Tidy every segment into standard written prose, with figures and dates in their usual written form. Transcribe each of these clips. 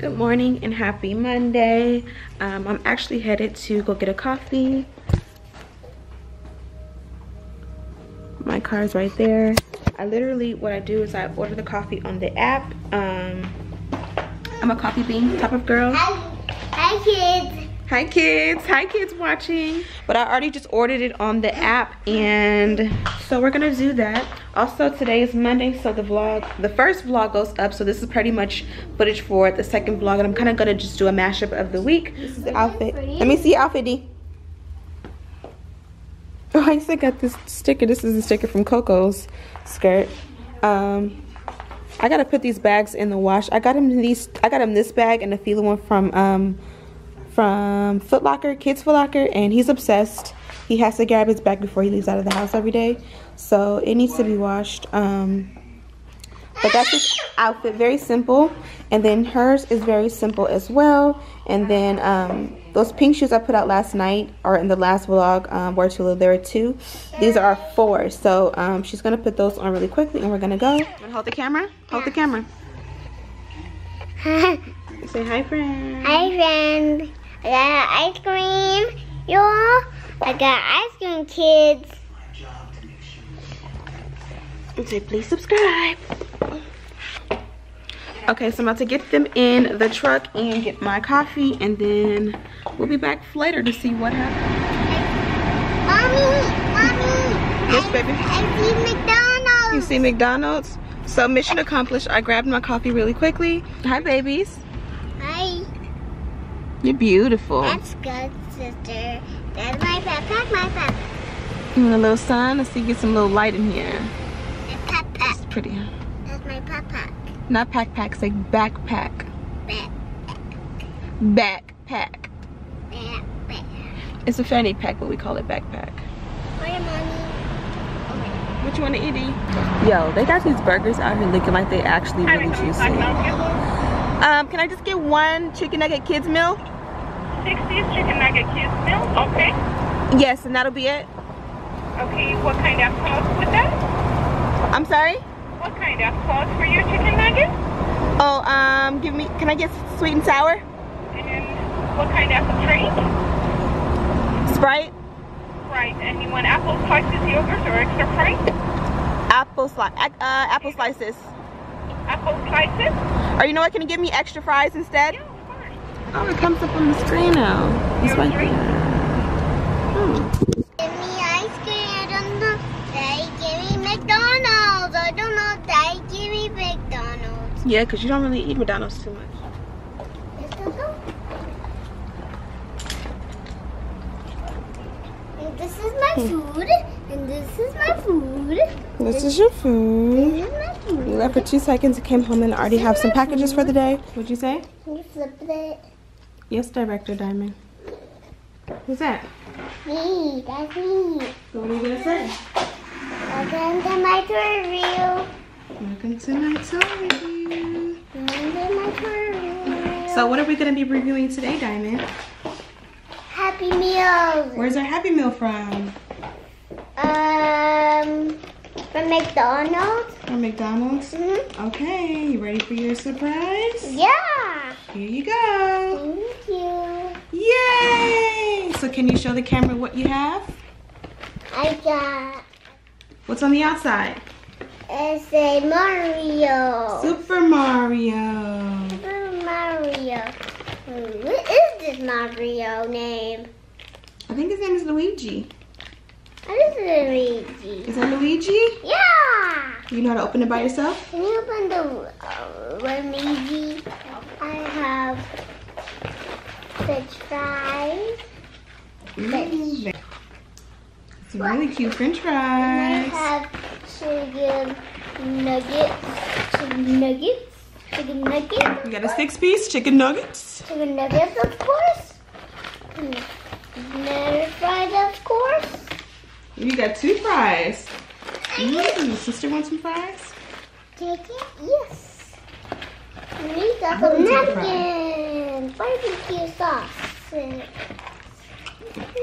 Good morning and happy Monday. I'm actually headed to go get a coffee. My car's right there. What I do is I order the coffee on the app. I'm a coffee bean type of girl. Hi kids. Hi kids. Hi kids watching. But I already just ordered it on the app, and so we're gonna do that. Also, today is Monday, so the first vlog goes up, so this is pretty much footage for the second vlog, and I'm kind of gonna just do a mashup of the week. This is the outfit. Let me see your outfit, D. Oh, I still got this sticker. This is the sticker from Coco's skirt. I gotta put these bags in the wash. I got him this bag and the Fila one from Foot Locker, Kids Foot Locker, and he's obsessed. He has to grab his bag before he leaves out of the house every day, so it needs to be washed. But that's his outfit, very simple. And then hers is very simple as well. And then those pink shoes I put out last night, or in the last vlog, were two. There are two. These are 4. So she's gonna put those on really quickly, and we're gonna go. Hold the camera. Hold the camera. Say hi, friend. Hi, friend. I got ice cream. I got ice cream, kids. And say please subscribe. Okay, so I'm about to get them in the truck and get my coffee, and then we'll be back later to see what happened. Mommy. Yes, baby. I see McDonald's. You see McDonald's? So mission accomplished. I grabbed my coffee really quickly. Hi, babies. Hi. You're beautiful. That's good, sister. That's my backpack, You want a little sun? Let's see, get some little light in here. That's backpack. It's pretty. That's my backpack. Not backpack, say backpack. Backpack. It's a fanny pack, but we call it backpack. Hi, Mommy. What you want to eat? Yo, they got these burgers out here looking like they actually really juicy. Can I just get one chicken nugget kids meal? 60 chicken nugget kids meal, okay. Yes, and that'll be it. Okay, what kind of sauce with that? I'm sorry? What kind of sauce for your chicken nugget? Oh, can I get sweet and sour? And what kind of drink? Sprite? Right, and you want apple slices, yogurt, or extra fries? Apple slices. Apple slices? Or you know what, can you give me extra fries instead? Yeah, of course. Oh, it comes up on the screen now. It's right there. Give me ice cream. I don't know. Daddy, give me McDonald's. I don't know. Daddy, give me McDonald's. Yeah, because you don't really eat McDonald's too much. Let's go. And this is my food. And this is my food. This is your food. This is my food. You left for 2 seconds and came home and already have some packages for the day. What'd you say? Can you flip it? Yes, Director Diamond. Who's that? Me. That's me. What are you gonna say? Welcome to my tour review. Welcome to my tour review. Welcome to my tour review. So what are we gonna be reviewing today, Diamond? Happy Meals. Where's our Happy Meal from? From McDonald's. From McDonald's? Mm-hmm. Okay, you ready for your surprise? Yeah. Here you go. Thank you. Yay! So can you show the camera what you have? I got. What's on the outside? It's a Mario. Super Mario. Super Mario. What is this Mario name? I think his name is Luigi. What is Luigi? Is it Luigi? Yeah. You know how to open it by yourself? Can you open the Luigi? I have French fries. It's a really cute French And I fries. have chicken nuggets. Chicken nuggets. Chicken nuggets. We got a 6-piece chicken nuggets. Chicken nuggets, of course. Banana fries, of course. You got 2 fries. Sister wants some fries? Take it? Yes. And we got some napkins. Barbecue sauce.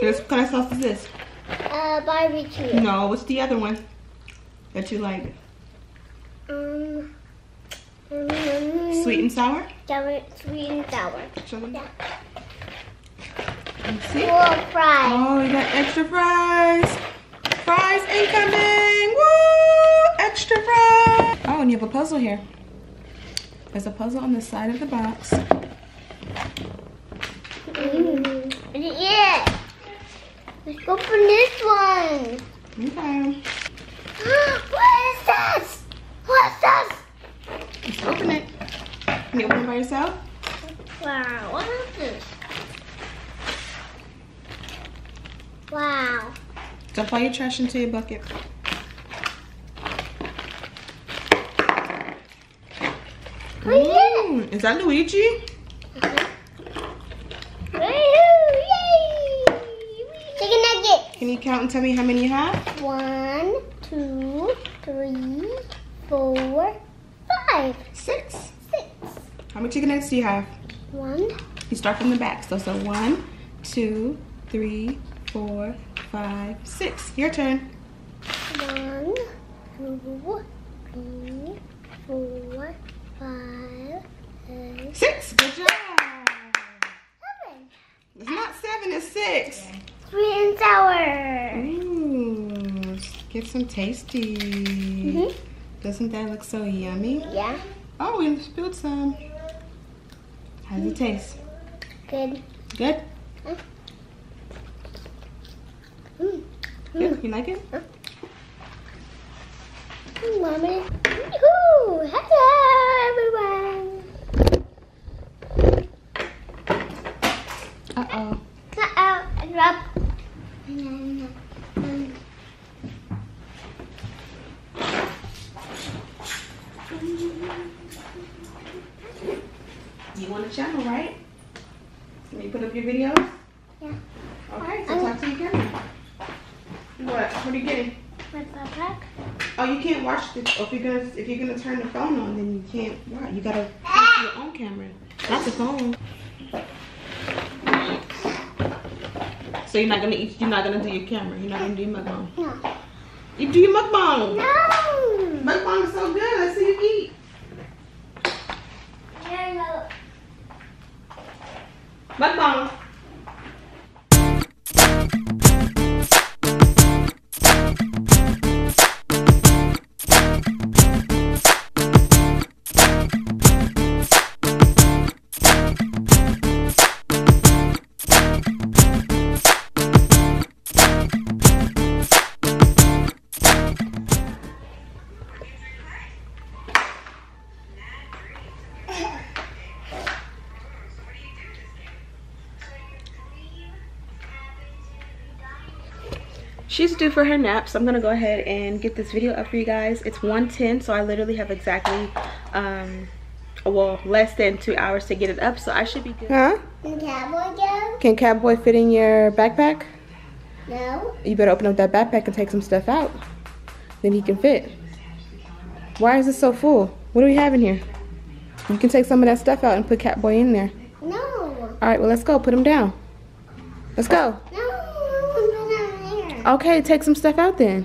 What kind of sauce is this? Barbecue. No, what's the other one that you like? Sweet and sour? Sweet and sour. Show them. Yeah. Let's see. Full fries. Oh, we got extra fries. Fries incoming. Woo! Extra fries. Oh, and you have a puzzle here. There's a puzzle on the side of the box. Yeah. Let's open this one. Okay. What is this? What's this? Let's open it. Can you open it by yourself? Wow, what is this? Wow. Dump all your trash into your bucket. Yay! Is that Luigi? Chicken nugget. Can you count and tell me how many you have? 1, 2, 3, 4, 5. 6. 6. How many chicken nuggets do you have? 1. You start from the back. So 1, 2, 3, 4, 5, 6. Your turn. 1, 2, 3, 4, 5, 6. 6. Good job. 7. It's not 7, it's 6. Sweet and sour. Ooh, let's get some tasty. Doesn't that look so yummy? Yeah. Oh, we spilled some. How does it taste? Good. Good? Good? You like it? Mommy. Woohoo! Hello, everyone. Uh-oh. Uh-oh, I dropped. You want a channel, right? Can you put up your videos? Yeah. Okay, so talk to your camera. What? What are you getting? My backpack. Oh, you can't watch this. If you're gonna turn the phone on, then you can't watch. You gotta talk to your own camera, not the phone. So you're not gonna eat. You're not gonna do your camera. You're not gonna do your mukbang. No. You do your mukbang. No. Mukbang is so good. Let's see you eat. No. Mukbang. She's due for her nap, so I'm gonna go ahead and get this video up for you guys. It's 1:10, so I literally have exactly well, less than 2 hours to get it up, so I should be good. Huh? Can Cowboy go? Can Cowboy fit in your backpack? No. You better open up that backpack and take some stuff out. Then he can fit. Why is it so full? What do we have in here? You can take some of that stuff out and put Catboy in there. No. Alright, well let's go. Put him down. Let's go. No. I'm not here. Okay, take some stuff out then.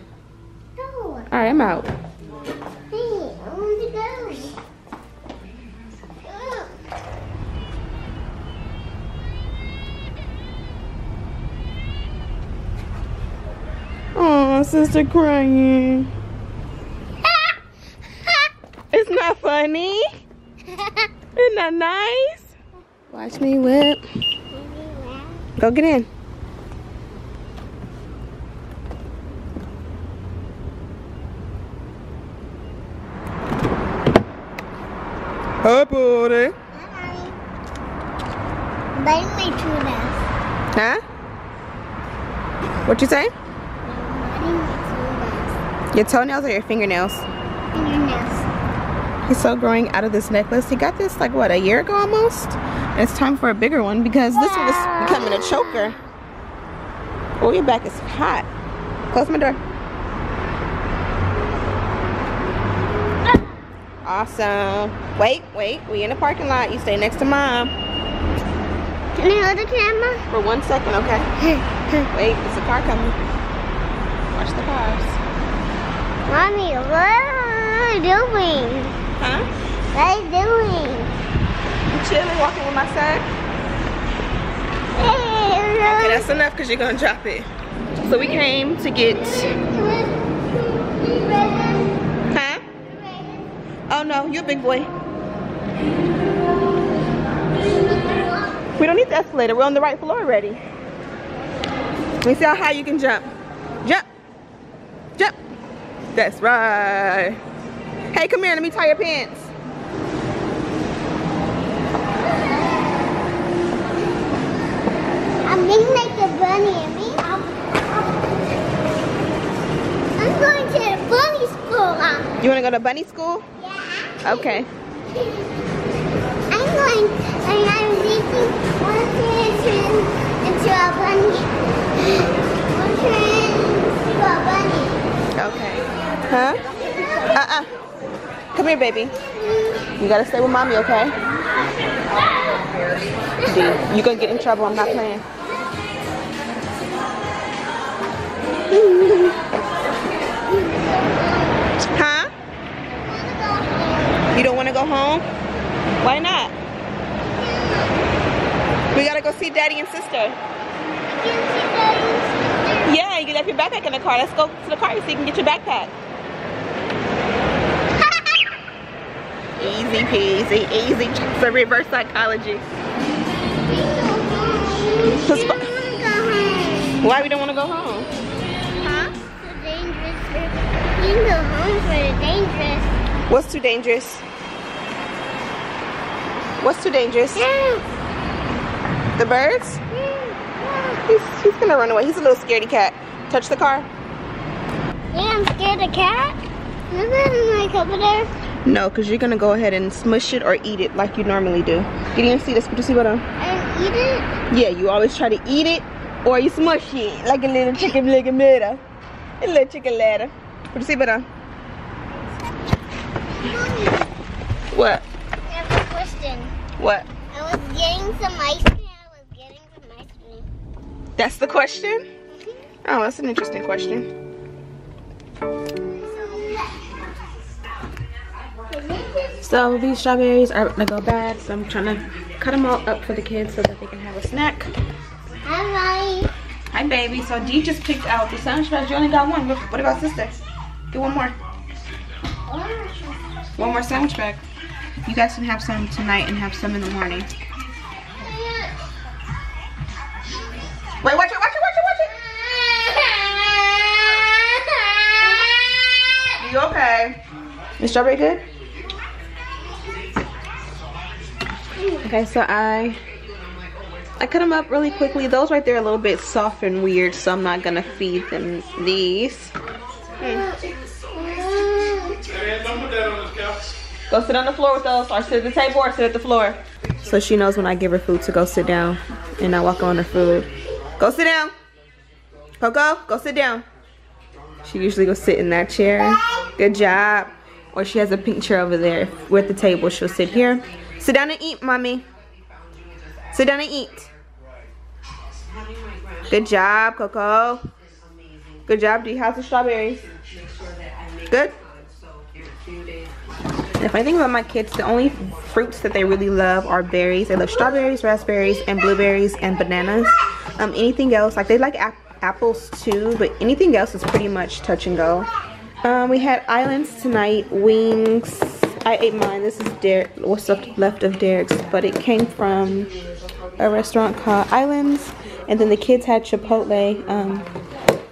No. Alright, I'm out. Hey, I want to go. Oh, sister crying. It's not funny. Isn't that nice? Watch me whip. Go get in. Hi, buddy. Bite my toenails. Huh? What you say? Biting my Your toenails or your fingernails? fingernails. He's still growing out of this necklace. He got this like what, a year ago almost? And it's time for a bigger one because this one is becoming a choker. Oh, your back is hot. Close my door. Awesome. Wait. We in the parking lot. You stay next to mom. Can I hold the camera? For 1 second, okay? Wait, there's a car coming. Watch the cars. Mommy, what are you doing? Huh? What are you doing? I'm chilling, walking with my son. Okay, that's enough because you're gonna drop it. So we came to get. Huh? Oh no, you're a big boy. We don't need the escalator. We're on the right floor already. Let me see how high you can jump. Jump. Jump. That's right. Hey, come here. Let me tie your pants. I'm being like a bunny. I'm going to the bunny school. You want to go to bunny school? Yeah. Okay. I'm thinking one turn into a bunny. One turn into a bunny. Okay. Huh? Come here, baby. You gotta stay with mommy, okay? You're gonna get in trouble. I'm not playing. Huh? You don't want to go home? Why not? We gotta go see daddy and sister. Yeah, you left your backpack in the car. Let's go to the car so you can get your backpack. Easy peasy, easy for reverse psychology. Why we don't want to go home? Huh? Too dangerous. You can go home for the dangerous. What's too dangerous? What's too dangerous? The birds? He's gonna run away. He's a little scaredy cat. Touch the car? Yeah, I'm scared of cat. Is that like over there? No, because you're gonna go ahead and smush it or eat it like you normally do. You didn't see this, but you see what And eat it? Yeah, you always try to eat it or you smush it like a little chicken letter. A little chicken letter. What you see what What? I have a question. What? I was getting some ice cream. That's the question? Oh, that's an interesting question. So these strawberries are gonna go bad, so I'm trying to cut them all up for the kids so that they can have a snack. Hi. Hi, baby. So Dee just picked out the sandwich bags. You only got one. What about sister? Get one more. One more sandwich bag. You guys can have some tonight and have some in the morning. Wait, watch it, watch it, watch it, watch it. You okay? Is strawberry good? Okay, so I cut them up really quickly. Those right there are a little bit soft and weird, so I'm not gonna feed them these. Go sit on the floor with those, or sit at the table or sit at the floor. So she knows when I give her food to go sit down and not walk on her food. Go sit down. Coco, go sit down. She usually goes sit in that chair. Good job. Or she has a pink chair over there. If we're at the table, she'll sit here. Sit down and eat, mommy. Sit down and eat. Good job, Coco. Good job, Dee. How's the strawberries? Good? The funny thing about my kids, the only fruits that they really love are berries. They love strawberries, raspberries, and blueberries, and bananas. Anything else, like they like apples too, but anything else is pretty much touch and go. We had islands tonight, wings. I ate mine. This is what's left of Derek's, but it came from a restaurant called Islands. And then the kids had Chipotle.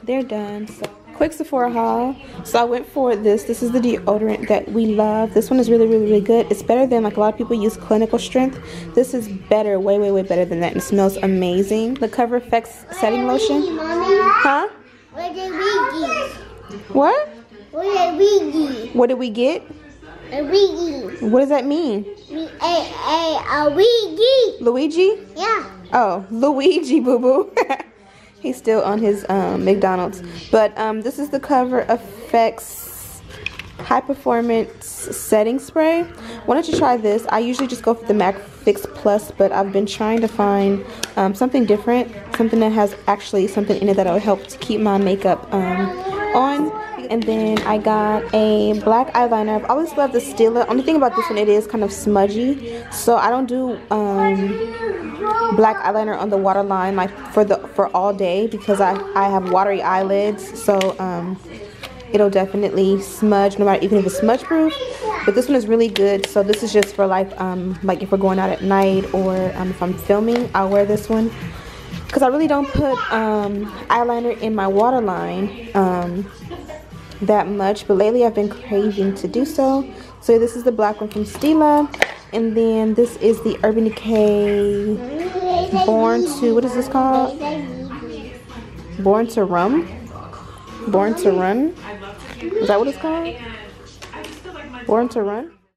They're done. So quick Sephora haul. So I went for this. This is the deodorant that we love. This one is really, really, really good. It's better than, like, a lot of people use clinical strength. This is better, way, way, way better than that. And it smells amazing. The Cover FX setting lotion. Huh? What did we get? What? What did we get? What did we get? A wiggy. What does that mean? A wiggy. Luigi? Yeah. Oh, Luigi, boo-boo. He's still on his McDonald's. But this is the Cover FX High Performance Setting Spray. Wanted to try this. I usually just go for the MAC Fix Plus, but I've been trying to find something different. Something that has actually something in it that will help to keep my makeup on. And then I got a black eyeliner. I've always loved the Stila. Only thing about this one, it is kind of smudgy. So I don't do black eyeliner on the waterline like for all day, because I have watery eyelids. So it'll definitely smudge no matter, even if it's smudge proof. But this one is really good. So this is just for like if we're going out at night, or if I'm filming, I'll wear this one. Because I really don't put eyeliner in my waterline that much, but lately I've been craving to do so. So this is the black one from Stila, and then this is the Urban Decay Born to, what is this called? Born to Run? Born to Run? Is that what it's called? Born to Run?